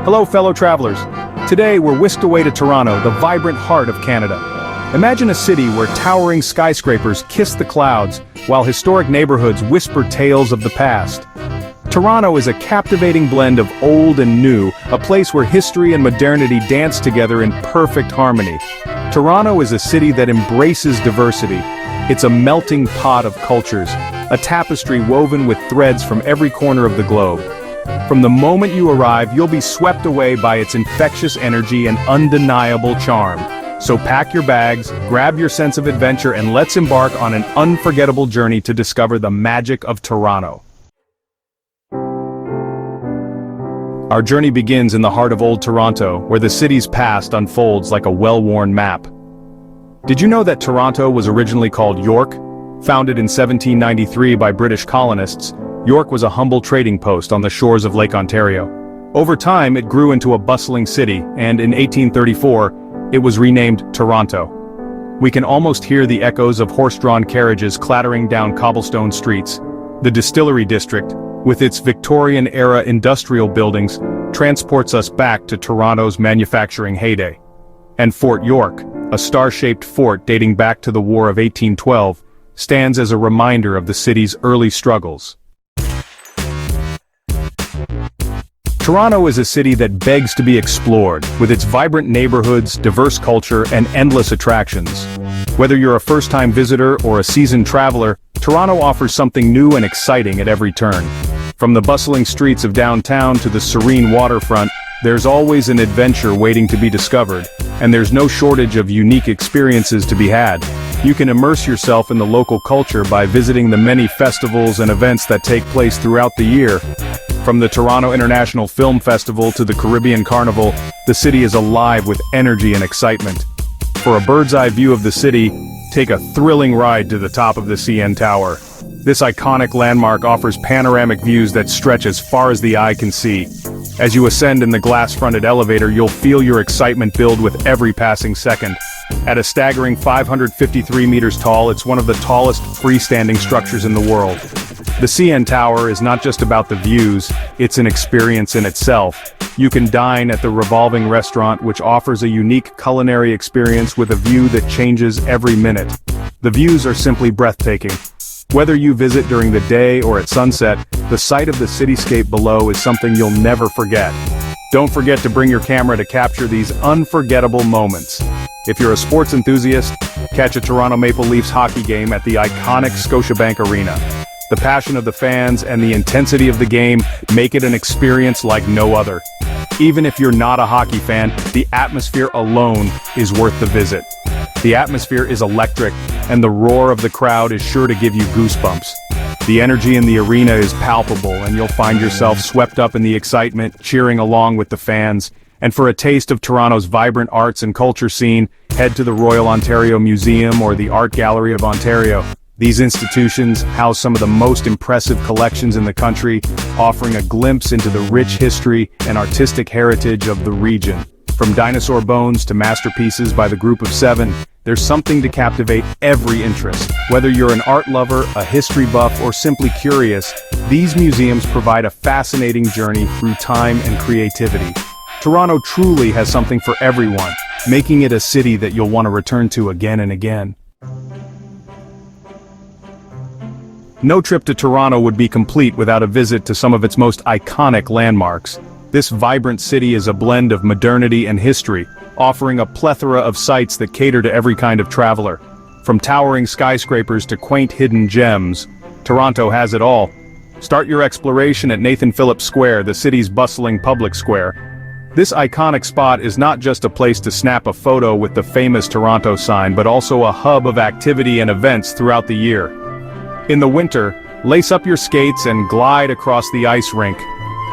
Hello fellow travelers. Today we're whisked away to Toronto, the vibrant heart of Canada. Imagine a city where towering skyscrapers kiss the clouds, while historic neighborhoods whisper tales of the past. Toronto is a captivating blend of old and new, a place where history and modernity dance together in perfect harmony. Toronto is a city that embraces diversity. It's a melting pot of cultures, a tapestry woven with threads from every corner of the globe. From the moment you arrive, you'll be swept away by its infectious energy and undeniable charm. So pack your bags, grab your sense of adventure, and let's embark on an unforgettable journey to discover the magic of Toronto. Our journey begins in the heart of Old Toronto, where the city's past unfolds like a well-worn map. Did you know that Toronto was originally called York? Founded in 1793 by British colonists, York was a humble trading post on the shores of Lake Ontario. Over time, it grew into a bustling city, and in 1834, it was renamed Toronto. We can almost hear the echoes of horse-drawn carriages clattering down cobblestone streets. The Distillery District, with its Victorian-era industrial buildings, transports us back to Toronto's manufacturing heyday. And Fort York, a star-shaped fort dating back to the War of 1812, stands as a reminder of the city's early struggles. Toronto is a city that begs to be explored, with its vibrant neighborhoods, diverse culture, and endless attractions. Whether you're a first-time visitor or a seasoned traveler, Toronto offers something new and exciting at every turn. From the bustling streets of downtown to the serene waterfront, there's always an adventure waiting to be discovered, and there's no shortage of unique experiences to be had. You can immerse yourself in the local culture by visiting the many festivals and events that take place throughout the year. From the Toronto International Film Festival to the Caribbean Carnival, the city is alive with energy and excitement. For a bird's-eye view of the city, take a thrilling ride to the top of the CN Tower. This iconic landmark offers panoramic views that stretch as far as the eye can see. As you ascend in the glass-fronted elevator, you'll feel your excitement build with every passing second. At a staggering 553 meters tall, it's one of the tallest freestanding structures in the world. The CN Tower is not just about the views, it's an experience in itself. You can dine at the revolving restaurant, which offers a unique culinary experience with a view that changes every minute. The views are simply breathtaking. Whether you visit during the day or at sunset, the sight of the cityscape below is something you'll never forget. Don't forget to bring your camera to capture these unforgettable moments. If you're a sports enthusiast, catch a Toronto Maple Leafs hockey game at the iconic Scotiabank Arena. The passion of the fans and the intensity of the game make it an experience like no other. Even if you're not a hockey fan, the atmosphere alone is worth the visit. The atmosphere is electric, and the roar of the crowd is sure to give you goosebumps. The energy in the arena is palpable, and you'll find yourself swept up in the excitement, cheering along with the fans. And for a taste of Toronto's vibrant arts and culture scene, head to the Royal Ontario Museum or the Art Gallery of Ontario. These institutions house some of the most impressive collections in the country, offering a glimpse into the rich history and artistic heritage of the region. From dinosaur bones to masterpieces by the Group of Seven, there's something to captivate every interest. Whether you're an art lover, a history buff, or simply curious, these museums provide a fascinating journey through time and creativity. Toronto truly has something for everyone, making it a city that you'll want to return to again and again. No trip to Toronto would be complete without a visit to some of its most iconic landmarks. This vibrant city is a blend of modernity and history, offering a plethora of sights that cater to every kind of traveler. From towering skyscrapers to quaint hidden gems, Toronto has it all. Start your exploration at Nathan Phillips Square, the city's bustling public square. This iconic spot is not just a place to snap a photo with the famous Toronto sign, but also a hub of activity and events throughout the year. In the winter, lace up your skates and glide across the ice rink.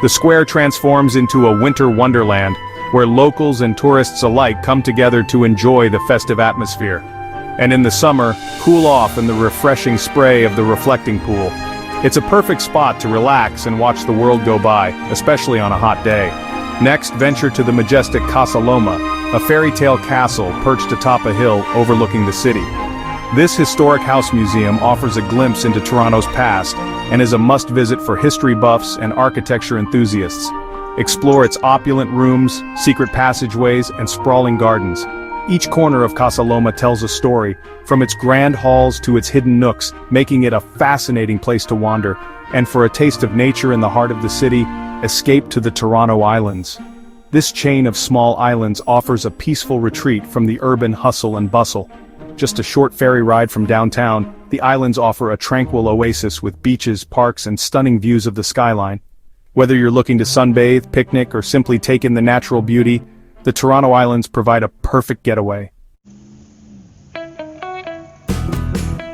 The square transforms into a winter wonderland, where locals and tourists alike come together to enjoy the festive atmosphere. And in the summer, cool off in the refreshing spray of the reflecting pool. It's a perfect spot to relax and watch the world go by, especially on a hot day. Next, venture to the majestic Casa Loma, a fairy tale castle perched atop a hill overlooking the city. This historic house museum offers a glimpse into Toronto's past and is a must-visit for history buffs and architecture enthusiasts. Explore its opulent rooms, secret passageways, and sprawling gardens. Each corner of Casa Loma tells a story, from its grand halls to its hidden nooks, making it a fascinating place to wander. And for a taste of nature in the heart of the city, escape to the Toronto Islands. This chain of small islands offers a peaceful retreat from the urban hustle and bustle. Just a short ferry ride from downtown, the islands offer a tranquil oasis with beaches, parks, and stunning views of the skyline. Whether you're looking to sunbathe, picnic, or simply take in the natural beauty, the Toronto Islands provide a perfect getaway.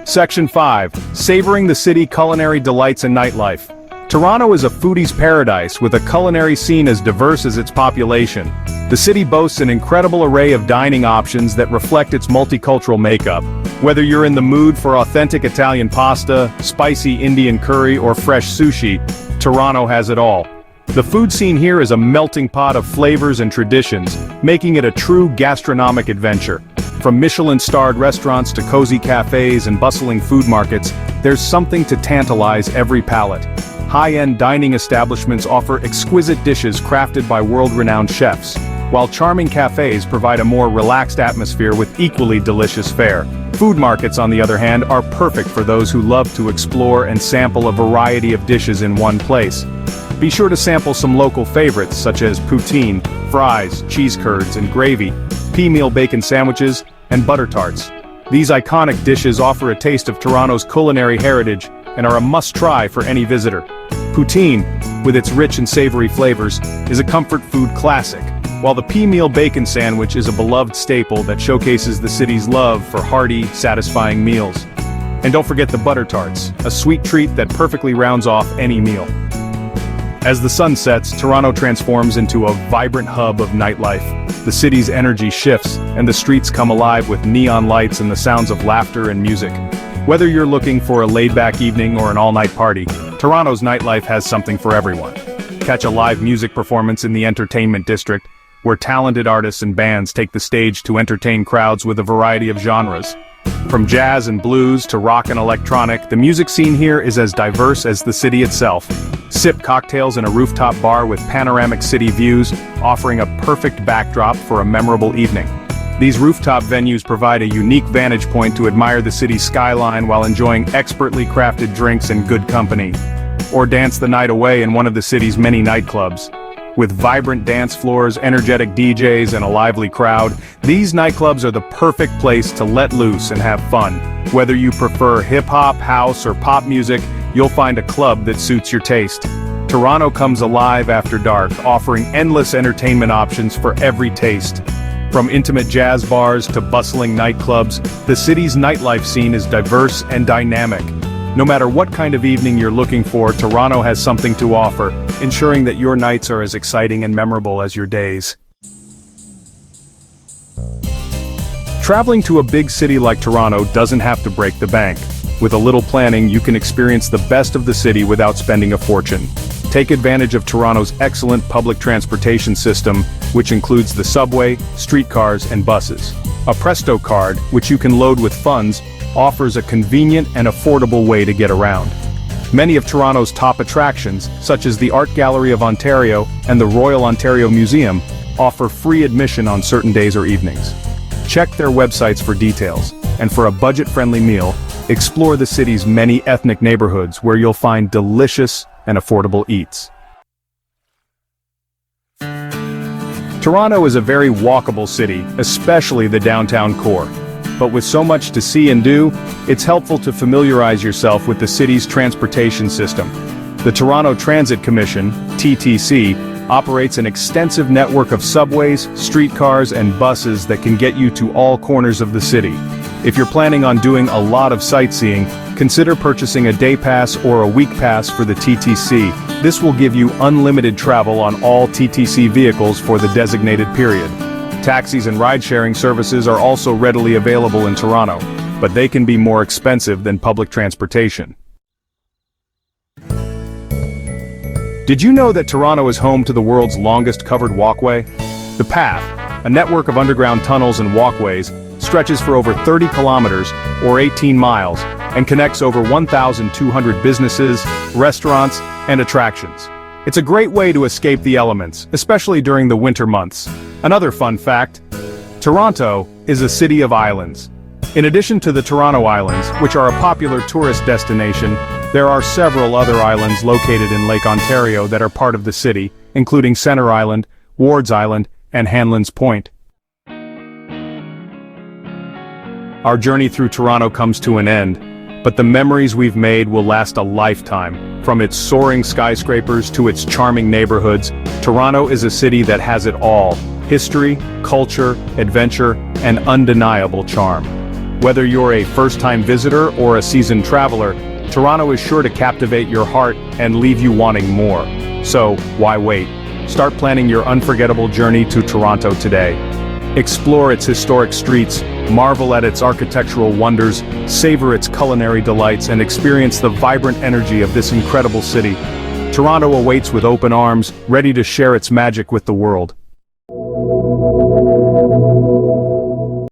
Section 5. Savoring the city culinary delights and nightlife. Toronto is a foodie's paradise with a culinary scene as diverse as its population. The city boasts an incredible array of dining options that reflect its multicultural makeup. Whether you're in the mood for authentic Italian pasta, spicy Indian curry, or fresh sushi, Toronto has it all. The food scene here is a melting pot of flavors and traditions, making it a true gastronomic adventure. From Michelin-starred restaurants to cozy cafes and bustling food markets, there's something to tantalize every palate. High-end dining establishments offer exquisite dishes crafted by world-renowned chefs, while charming cafes provide a more relaxed atmosphere with equally delicious fare. Food markets, on the other hand, are perfect for those who love to explore and sample a variety of dishes in one place. Be sure to sample some local favorites such as poutine, fries, cheese curds and gravy, pea meal bacon sandwiches, and butter tarts. These iconic dishes offer a taste of Toronto's culinary heritage and are a must-try for any visitor. Poutine, with its rich and savory flavors, is a comfort food classic, while the pea meal bacon sandwich is a beloved staple that showcases the city's love for hearty, satisfying meals. And don't forget the butter tarts, a sweet treat that perfectly rounds off any meal. As the sun sets, Toronto transforms into a vibrant hub of nightlife. The city's energy shifts, and the streets come alive with neon lights and the sounds of laughter and music. Whether you're looking for a laid-back evening or an all-night party, Toronto's nightlife has something for everyone. Catch a live music performance in the entertainment district, where talented artists and bands take the stage to entertain crowds with a variety of genres. From jazz and blues to rock and electronic, the music scene here is as diverse as the city itself. Sip cocktails in a rooftop bar with panoramic city views, offering a perfect backdrop for a memorable evening. These rooftop venues provide a unique vantage point to admire the city's skyline while enjoying expertly crafted drinks and good company. Or dance the night away in one of the city's many nightclubs. With vibrant dance floors, energetic DJs, and a lively crowd, these nightclubs are the perfect place to let loose and have fun. Whether you prefer hip-hop, house, or pop music, you'll find a club that suits your taste. Toronto comes alive after dark, offering endless entertainment options for every taste. From intimate jazz bars to bustling nightclubs, the city's nightlife scene is diverse and dynamic. No matter what kind of evening you're looking for, Toronto has something to offer, ensuring that your nights are as exciting and memorable as your days. Traveling to a big city like Toronto doesn't have to break the bank. With a little planning, you can experience the best of the city without spending a fortune. Take advantage of Toronto's excellent public transportation system, which includes the subway, streetcars, and buses. A Presto card, which you can load with funds, offers a convenient and affordable way to get around. Many of Toronto's top attractions, such as the Art Gallery of Ontario and the Royal Ontario Museum, offer free admission on certain days or evenings. Check their websites for details, and for a budget-friendly meal, explore the city's many ethnic neighborhoods where you'll find delicious and affordable eats. Toronto is a very walkable city, especially the downtown core. But with so much to see and do, it's helpful to familiarize yourself with the city's transportation system. The Toronto Transit Commission, TTC, operates an extensive network of subways, streetcars, and buses that can get you to all corners of the city. If you're planning on doing a lot of sightseeing, consider purchasing a day pass or a week pass for the TTC. This will give you unlimited travel on all TTC vehicles for the designated period. Taxis and ride-sharing services are also readily available in Toronto, but they can be more expensive than public transportation. Did you know that Toronto is home to the world's longest covered walkway? The Path, a network of underground tunnels and walkways, stretches for over 30 kilometers, or 18 miles, and connects over 1,200 businesses, restaurants, and attractions. It's a great way to escape the elements, especially during the winter months. Another fun fact: Toronto is a city of islands. In addition to the Toronto Islands, which are a popular tourist destination, there are several other islands located in Lake Ontario that are part of the city, including Centre Island, Wards Island, and Hanlan's Point. Our journey through Toronto comes to an end, but the memories we've made will last a lifetime. From its soaring skyscrapers to its charming neighborhoods, Toronto is a city that has it all: history, culture, adventure, and undeniable charm. Whether you're a first-time visitor or a seasoned traveler, Toronto is sure to captivate your heart and leave you wanting more. So, why wait? Start planning your unforgettable journey to Toronto today. Explore its historic streets, marvel at its architectural wonders, savor its culinary delights, and experience the vibrant energy of this incredible city. Toronto awaits with open arms, ready to share its magic with the world.